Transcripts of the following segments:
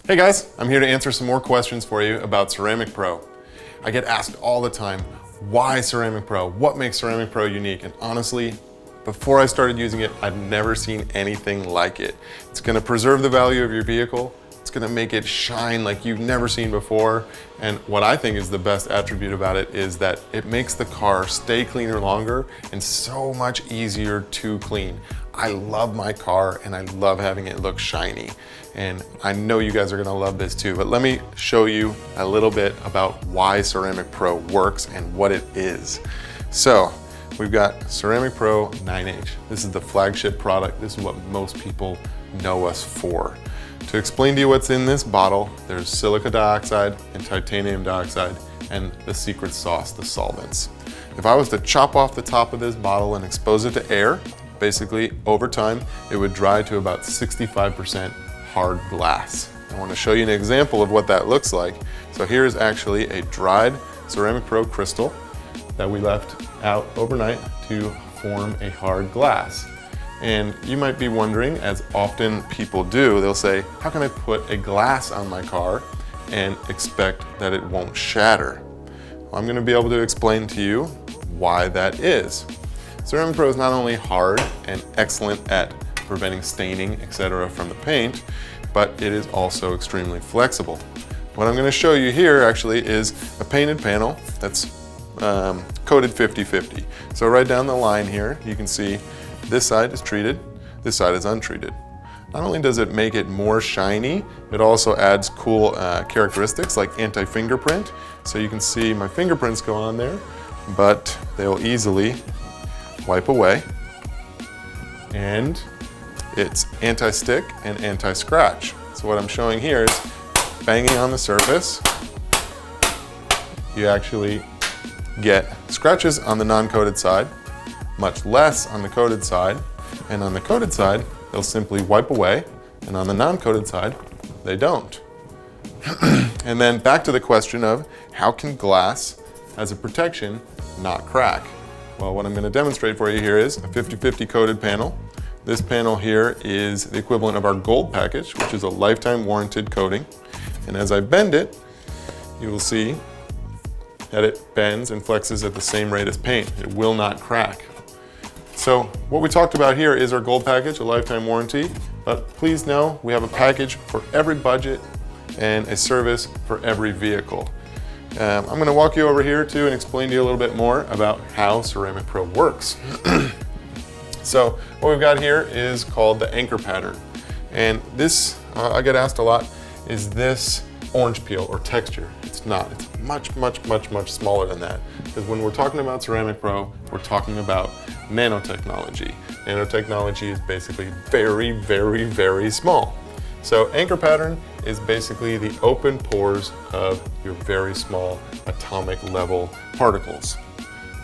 Hey guys, I'm here to answer some more questions for you about Ceramic Pro. I get asked all the time, why Ceramic Pro? What makes Ceramic Pro unique? And honestly, before I started using it, I've never seen anything like it. It's gonna preserve the value of your vehicle. It's gonna make it shine like you've never seen before. And what I think is the best attribute about it is that it makes the car stay cleaner longer and so much easier to clean. I love my car and I love having it look shiny. And I know you guys are gonna love this too, but let me show you a little bit about why Ceramic Pro works and what it is. So, we've got Ceramic Pro 9H. This is the flagship product. This is what most people know us for. To explain to you what's in this bottle, there's silica dioxide and titanium dioxide and the secret sauce, the solvents. If I was to chop off the top of this bottle and expose it to air, basically over time, it would dry to about 65% hard glass. I want to show you an example of what that looks like. So here is actually a dried Ceramic Pro crystal that we left out overnight to form a hard glass. And you might be wondering, as often people do, they'll say, how can I put a glass on my car and expect that it won't shatter? Well, I'm going to be able to explain to you why that is. Ceramic Pro is not only hard and excellent at preventing staining, etc. from the paint, but it is also extremely flexible. What I'm going to show you here actually is a painted panel that's coated 50-50. So right down the line here, you can see this side is treated, this side is untreated. Not only does it make it more shiny, it also adds cool characteristics like anti-fingerprint. So you can see my fingerprints go on there, but they'll easily wipe away. And it's anti-stick and anti-scratch. So what I'm showing here is banging on the surface, you actually get scratches on the non-coated side, much less on the coated side, and on the coated side, they'll simply wipe away, and on the non-coated side, they don't. And then back to the question of how can glass, as a protection, not crack? Well, what I'm going to demonstrate for you here is a 50-50 coated panel. This panel here is the equivalent of our gold package, which is a lifetime warranted coating. And as I bend it, you will see that it bends and flexes at the same rate as paint. It will not crack. So what we talked about here is our gold package, a lifetime warranty, but please know we have a package for every budget and a service for every vehicle. I'm going to walk you over here too and explain to you a little bit more about how Ceramic Pro works. So what we've got here is called the anchor pattern. And this, I get asked a lot, is this orange peel or texture? It's not. It's much smaller than that. Because when we're talking about Ceramic Pro, we're talking about nanotechnology. Nanotechnology is basically very small. So anchor pattern is basically the open pores of your very small atomic level particles.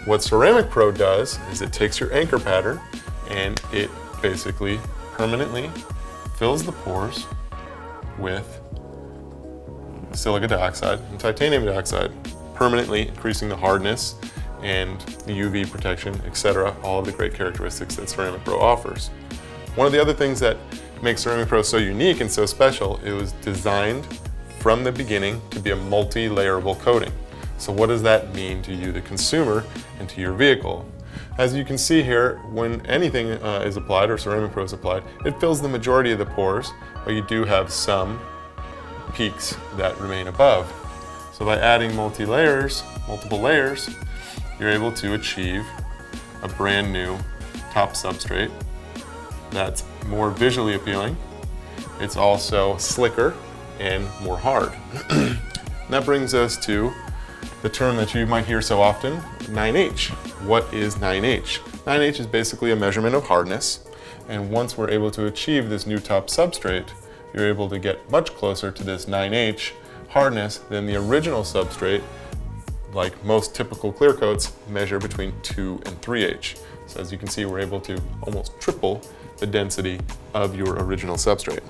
What Ceramic Pro does is it takes your anchor pattern and it basically permanently fills the pores with silica dioxide and titanium dioxide, permanently increasing the hardness and the UV protection, etc., all of the great characteristics that Ceramic Pro offers. One of the other things that makes Ceramic Pro so unique and so special, it was designed from the beginning to be a multi-layerable coating. So what does that mean to you, the consumer, and to your vehicle? As you can see here, when anything is applied or Ceramic Pro is applied, it fills the majority of the pores, but you do have some peaks that remain above. So by adding multiple layers, you're able to achieve a brand new top substrate that's more visually appealing. It's also slicker and more hard. And that brings us to the term that you might hear so often, 9H. What is 9H? 9H is basically a measurement of hardness, and once we're able to achieve this new top substrate, you're able to get much closer to this 9H hardness than the original substrate. Like most typical clear coats, measure between 2 and 3H. So as you can see, we're able to almost triple the density of your original substrate.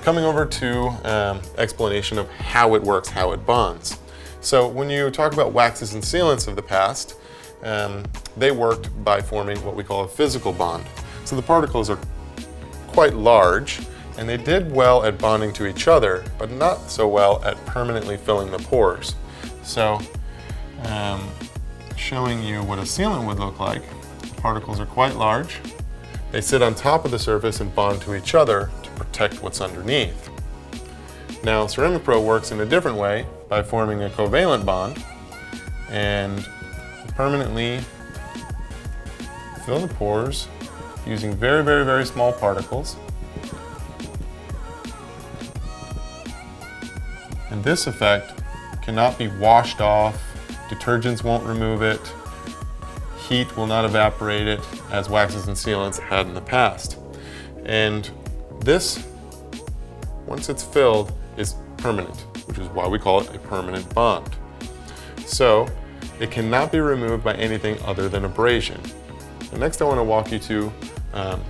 Coming over to explanation of how it works, how it bonds. So when you talk about waxes and sealants of the past, they worked by forming what we call a physical bond. So the particles are quite large And they did well at bonding to each other, but not so well at permanently filling the pores. So, showing you what a sealant would look like. The particles are quite large. They sit on top of the surface and bond to each other to protect what's underneath. Now, Ceramic Pro works in a different way by forming a covalent bond and permanently fill the pores using very, very, very small particles. And this effect cannot be washed off. Detergents won't remove it. Heat will not evaporate it as waxes and sealants had in the past. And this, once it's filled, is permanent, which is why we call it a permanent bond. So it cannot be removed by anything other than abrasion. And next I want to walk you to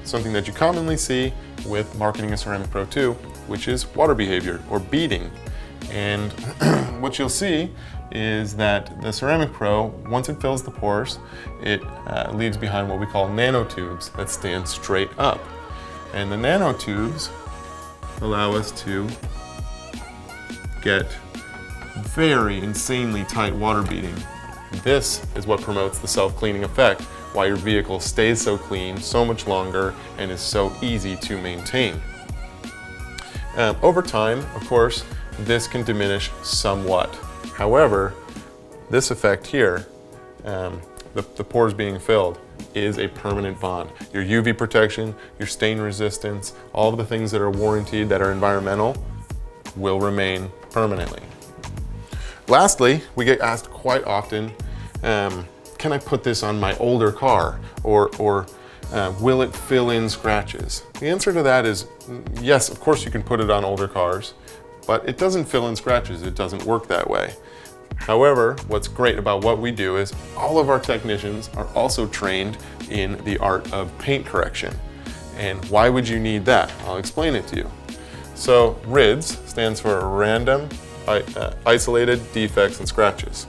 something that you commonly see with marketing a Ceramic Pro 2, which is water behavior or beading. And what you'll see is that the Ceramic Pro, once it fills the pores, it leaves behind what we call nanotubes that stand straight up. And the nanotubes allow us to get very insanely tight water beading. This is what promotes the self-cleaning effect, why your vehicle stays so clean so much longer and is so easy to maintain. Over time, of course, this can diminish somewhat. However, this effect here, the pores being filled, is a permanent bond. Your UV protection, your stain resistance, all of the things that are warranted, that are environmental, will remain permanently. Lastly, we get asked quite often, can I put this on my older car? Or will it fill in scratches? The answer to that is yes, of course you can put it on older cars, but it doesn't fill in scratches. It doesn't work that way. However, what's great about what we do is all of our technicians are also trained in the art of paint correction. And why would you need that? I'll explain it to you. So RIDS stands for Random Isolated Defects and Scratches.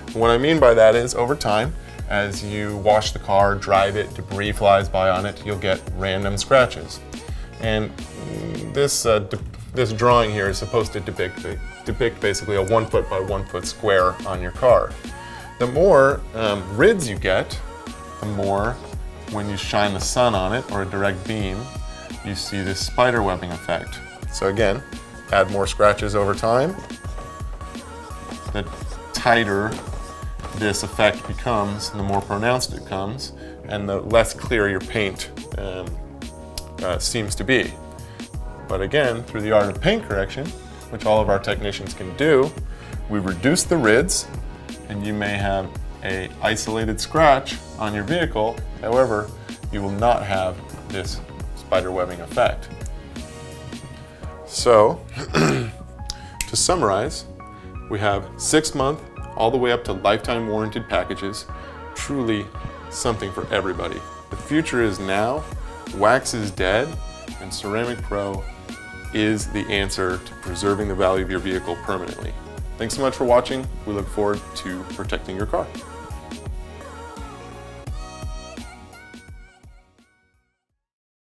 And what I mean by that is over time, as you wash the car, drive it, debris flies by on it, you'll get random scratches. And this drawing here is supposed to depict basically a 1 foot by 1 foot square on your car. The more RIDS you get, the more when you shine the sun on it or a direct beam, you see this spider webbing effect. So again, add more scratches over time, the tighter this effect becomes, and the more pronounced it becomes, and the less clear your paint seems to be. But again, through the art of paint correction, which all of our technicians can do, we reduce the RIDS, and you may have an isolated scratch on your vehicle. However, you will not have this spider webbing effect. So, to summarize, we have 6-month all the way up to lifetime warranted packages, truly something for everybody. The future is now, wax is dead, and Ceramic Pro is the answer to preserving the value of your vehicle permanently. Thanks so much for watching. We look forward to protecting your car.